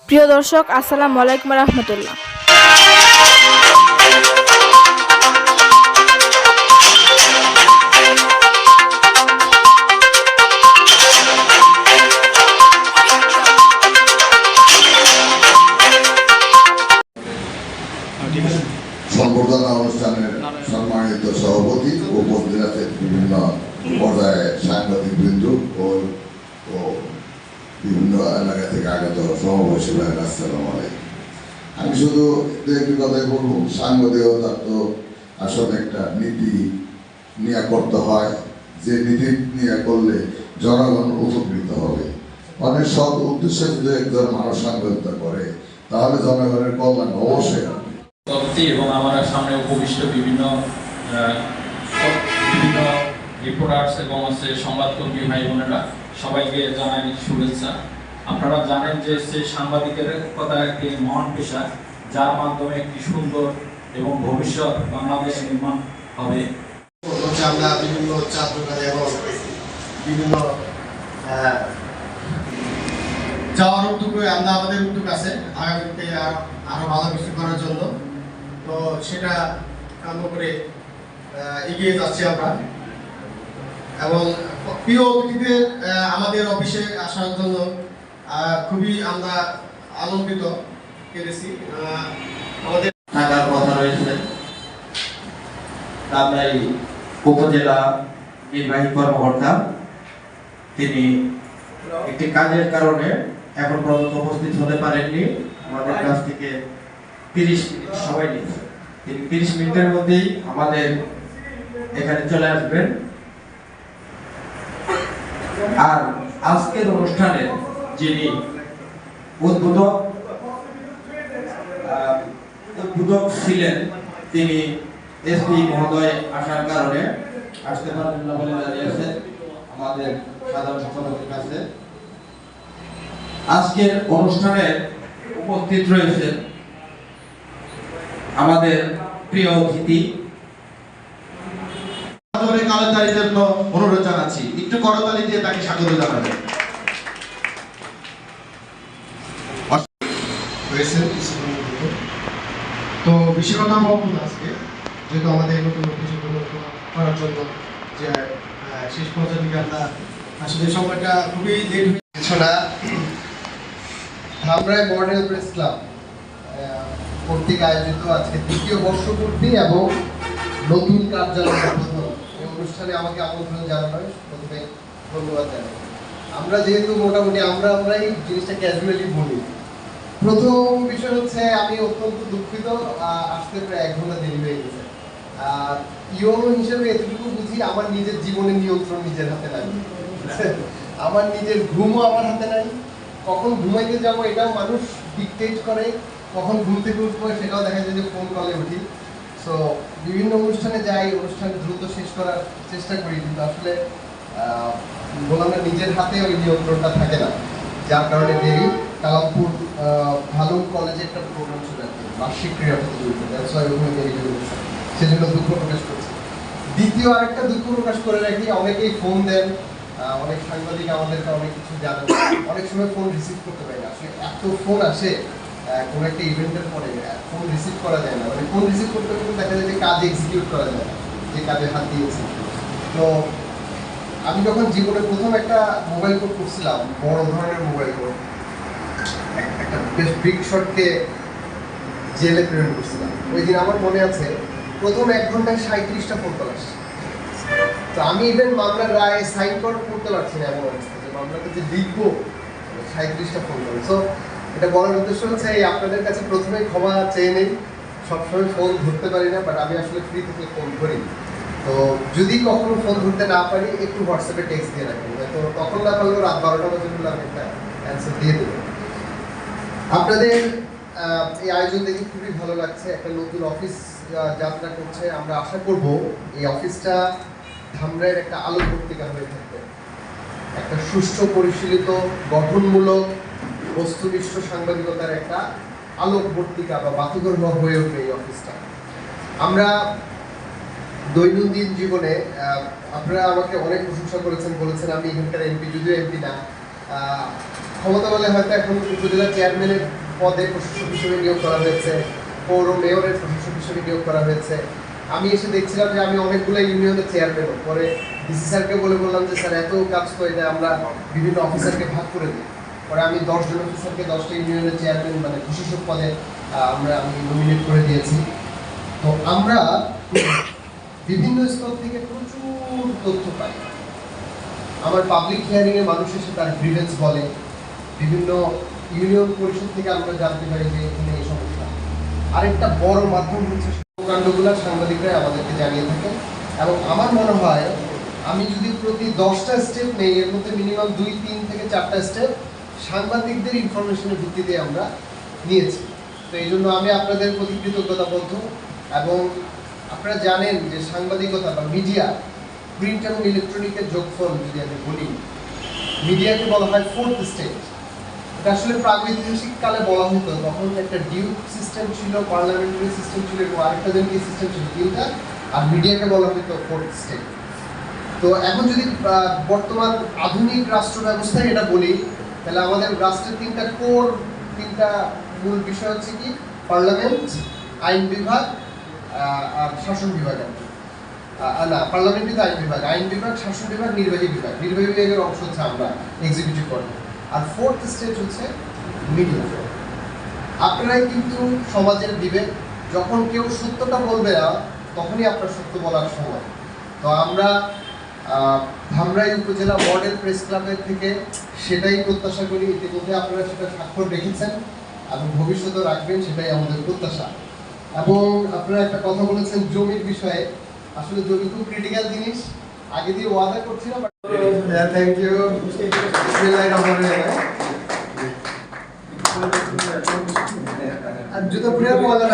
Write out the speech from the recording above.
প্রিয় দর্শক, আসসালামু আলাইকুম রাহমাতুল্লাহ। সম্বর্ধনা অনুষ্ঠানের সম্মানিত সভাপতি ও উপজেলার বিভিন্ন পর্যায়ে সাংবাদিকবৃন্দ ও বিভিন্ন এলাকা থেকে আগত সমাবেশী ভাইয়ের আসসালামু আলাইকুম। আমি শুধু একটি কথাই বলবো, সাংবাদিকতা তো আসলে একটা নীতি নিয়ে করতে হয়, যে নীতি নিয়ে করলে জনগণ উপকৃত হবে। অনেক সৎ উদ্দেশ্যে যদি একজন মানুষ সাংবাদিকতা করে তাহলে জনগণের কল্যাণ অবশ্যই হবে। এবং আমার সামনে উপবিষ্ট বিভিন্ন রিপোর্টার্স এবং সংবাদকর্মী ভাই বোনেরা, সবাইকে জানাই শুভেচ্ছা। আপনারা জানেন যে সাংবাদিকের কথা একটি মহান পেশা, যার মাধ্যমে একটি সুন্দর এবং ভবিষ্যৎ বাংলাদেশ নির্মাণ হবে। আমরা বিভিন্ন চাপ দোকানে এবং বিভিন্ন যাওয়ার উদ্যোগ, আমরা আমাদের উদ্যোগ আছে আগামীতে আরো ভালো কিছু করার জন্য। তো সেটা কাম্য করে এগিয়ে যাচ্ছি আমরা। এবং প্রিয় অতিথিদের আমাদের অফিসে আসার জন্য খুবই আমরা আনন্দিত পেরেছি। আমাদের থাকার কথা রয়েছে। তাই উপজেলা নির্বাহী কর্মকর্তা তিনি একটি কাজের কারণে এখন পর্যন্ত উপস্থিত হতে পারেননি। আমাদের কাছ থেকে 30 মিনিট সময় নিয়েছে। তিনি 30 মিনিটের মধ্যেই আমাদের এখানে চলে আসবেন। আর আজকের অনুষ্ঠানে যিনি উদ্বোধক ছিলেন, তিনি এসপি মহোদয় আসার কারণে আসতে পারবেন না বলে জানিয়েছেন আমাদের সাধারণ সম্পাদকের কাছে। আজকের অনুষ্ঠানে উপস্থিত রয়েছেন আমাদের প্রিয় অতিথি। কালেদারির জন্য অনুরোধ জানাচ্ছি, একটু করতালি দিয়ে তাকে স্বাগত জানাবেন। তো বেশি কথা বলবো না আজকে, যেহেতু আমাদের নতুন কিছু করার জন্য যে শেষ পর্যন্ত দিকে আমরা আসলে সময়টা খুবই লেট হয়েছে না। ধামরাই মডেল প্রেস ক্লাব কর্তৃক আয়োজিত আজকে ২য় বর্ষপূর্তি এবং নতুন কার্যালয় উদ্বোধন এই অনুষ্ঠানে আমাকে আমন্ত্রণ জানানো হয়। প্রথমে ধন্যবাদ জানাই। আমরা যেহেতু মোটামুটি আমরাই জিনিসটা ক্যাজুয়ালি বলি। প্রথম বিষয় হচ্ছে, আমি অত্যন্ত দুঃখিত, আসতে প্রায় 1 ঘন্টা দেরি হয়ে গেছে। ইয়নো হিসেবে এতটুকু বুঝি, আমার নিজের জীবনের নিয়ন্ত্রণ নিজের হাতে নাই। আমার নিজের ঘুমও আমার হাতে নাই। কখন ঘুমাইতে যাবো এটাও মানুষ ডিকটেট করে, কখন ঘুম থেকে উঠবো সেটাও দেখা যায় যে ফোন কলে উঠি। সো বিভিন্ন অনুষ্ঠানে যাই, অনুষ্ঠান দ্রুত শেষ করার চেষ্টা করি, কিন্তু আসলে বললাম না, নিজের হাতে ওই নিয়ন্ত্রণটা থাকে না, যার কারণে দেরি। কালামপুর ভালো কলেজে একটা প্রোগ্রাম ছিল আর কি, বার্ষিক ক্রীড়া প্রতিযোগিতা, সেজন্য দুঃখ প্রকাশ করছি। দ্বিতীয় আরেকটা দুঃখ প্রকাশ করে রাখি, অনেকেই ফোন দেন, অনেক সাংবাদিক আমাদেরকে অনেক কিছু জানান, অনেক সময় ফোন রিসিভ করতে পারি না। আসলে এত ফোন আসে কোনো একটা ইভেন্টের পরে, ফোন রিসিভ করা যায় না। মানে ফোন রিসিভ করতে করতে দেখা যায় যে কাজ এক্সিকিউট করা যায় না, যে কাজে হাত দিয়েছি। তো আমি যখন জীবনে প্রথম একটা মোবাইল কোড করছিলাম, বড় ধরনের মোবাইল কোড, একটা বেশ বিগ শটকে জেলে প্রেরণ করছিলাম। ওই দিন আমার মনে আছে, প্রথম 1 ঘন্টায় 37টা ফোন কল আসছে। তো আমি ইভেন মামলার রায় সাইন করতে পারছি না, এমন অবস্থা যে মামলাটা যে লিখবো, 37টা ফোন কল। সো এটা বলার উদ্দেশ্য হচ্ছে, এই আপনাদের কাছে প্রথমেই ক্ষমা চেয়ে নেই, সবসময় ফোন ধরতে পারি না, বাট আমি আসলে ফ্রি থেকে ফোন করি। তো যদি কখনো ফোন ধরতে না পারি, একটু হোয়াটসঅ্যাপে টেক্সট দিয়ে রাখবেন, তো তখন না পারলেও রাত 12টা পর্যন্ত আমি একটা অ্যান্সার দিয়ে দেবো। আপনাদের এই আয়োজন দেখে খুবই ভালো লাগছে। একটা নতুন অফিস যাত্রা করছে। আমরা আশা করব এই অফিসটা ধামরাইয়ের একটা আলোকবর্তিকা হয়ে থাকবে, একটা সুষ্ঠু পরিশীলিত গঠনমূলক বস্তুনিষ্ঠ সাংবাদিকতার একটা আলোকবর্তিকা বা বাতিঘর হয়ে উঠবে এই অফিসটা। আমরা দৈনন্দিন জীবনে, আপনারা আমাকে অনেক প্রশংসা করেছেন, বলেছেন আমি এখানকার এমপি, যদিও এমপি না, ক্ষমতা বলে হয়তো এখন উপজেলা চেয়ারম্যানের পদে প্রশাসক হিসেবে নিয়োগ করা হয়েছে, পৌর মেয়রের প্রশাসক হিসেবে নিয়োগ করা হয়েছে। আমি এসে দেখছিলাম যে আমি অনেকগুলো ইউনিয়নের চেয়ারম্যানও, পরে ডিসি স্যারকে বললাম যে স্যার এত কাজ করে যে আমরা বিভিন্ন অফিসারকে ভাগ করে দিই। পরে আমি 10 জন অফিসারকে 10টা ইউনিয়নের চেয়ারম্যান মানে প্রশাসক পদে আমি নমিনেট করে দিয়েছি। তো আমরা বিভিন্ন স্তর থেকে প্রচুর তথ্য পাই। আমার পাবলিক হিয়ারিংয়ে মানুষ এসে তার গ্রিভেন্স বলে, বিভিন্ন ইউনিয়ন পরিষদ থেকে আমরা জানতে পারি যে এখানে এই সমস্যা। আরেকটা বড় মাধ্যম হচ্ছে কর্মকাণ্ডগুলো সাংবাদিকরাই আমাদেরকে জানিয়ে থাকে। এবং আমার মনে হয় আমি যদি প্রতি 10টা স্টেপ নেই, এর মধ্যে মিনিমাম 2, 3 থেকে 4টা স্টেপ সাংবাদিকদের ইনফরমেশনের ভিত্তিতে আমরা নিয়েছি। তো এই জন্য আমি আপনাদের প্রতি কৃতজ্ঞতাবদ্ধ। এবং আপনারা জানেন যে সাংবাদিকতা বা মিডিয়া, প্রিন্ট এবং ইলেকট্রনিকের যোগফল যদি আমি বলি, মিডিয়াকে বলা হয় 4th স্টেজ। এটা আসলে প্রাগৈতিহাসিক কালে বলা হতো, তখন একটা ডিউক সিস্টেম ছিল, পার্লামেন্টারি সিস্টেম ছিল এবং আরেকটা যেন কি সিস্টেম ছিল, ডিউটা, আর মিডিয়াকে বলা হতো 4th স্টেজ। তো এখন যদি বর্তমান আধুনিক রাষ্ট্র ব্যবস্থায় এটা বলি, তাহলে আমাদের রাষ্ট্রের 3টা মূল বিষয় হচ্ছে কি, পার্লামেন্ট, আইন বিভাগ আর শাসন বিভাগ। না, পার্লামেন্টে আইন বিভাগ, শাসন বিভাগ, নির্বাহী বিভাগ। নির্বাহী বিভাগের অংশ হচ্ছে আমরা, এক্সিকিউটিভ বডি। আর 4th স্টেজ হচ্ছে মিডিয়া। আপনারাই কিন্তু সমাজের বিবেক। যখন কেউ সত্যটা বলবে না, তখনই আপনার সত্য বলার সময়। তো আমরা ধামরাই উপজেলা মডেল প্রেস ক্লাবের থেকে সেটাই প্রত্যাশা করি। ইতিমধ্যে আপনারা সেটা স্বাক্ষর রেখেছেন এবং ভবিষ্যতে রাখবেন, সেটাই আমাদের প্রত্যাশা। এবং আপনারা একটা কথা বলেছেন জমির বিষয়ে, আসলে জমি খুব ক্রিটিক্যাল জিনিস। আগে দিয়ে ওয়াদা করছিলাম। Thank you. আর জুতো প্রিয় বলা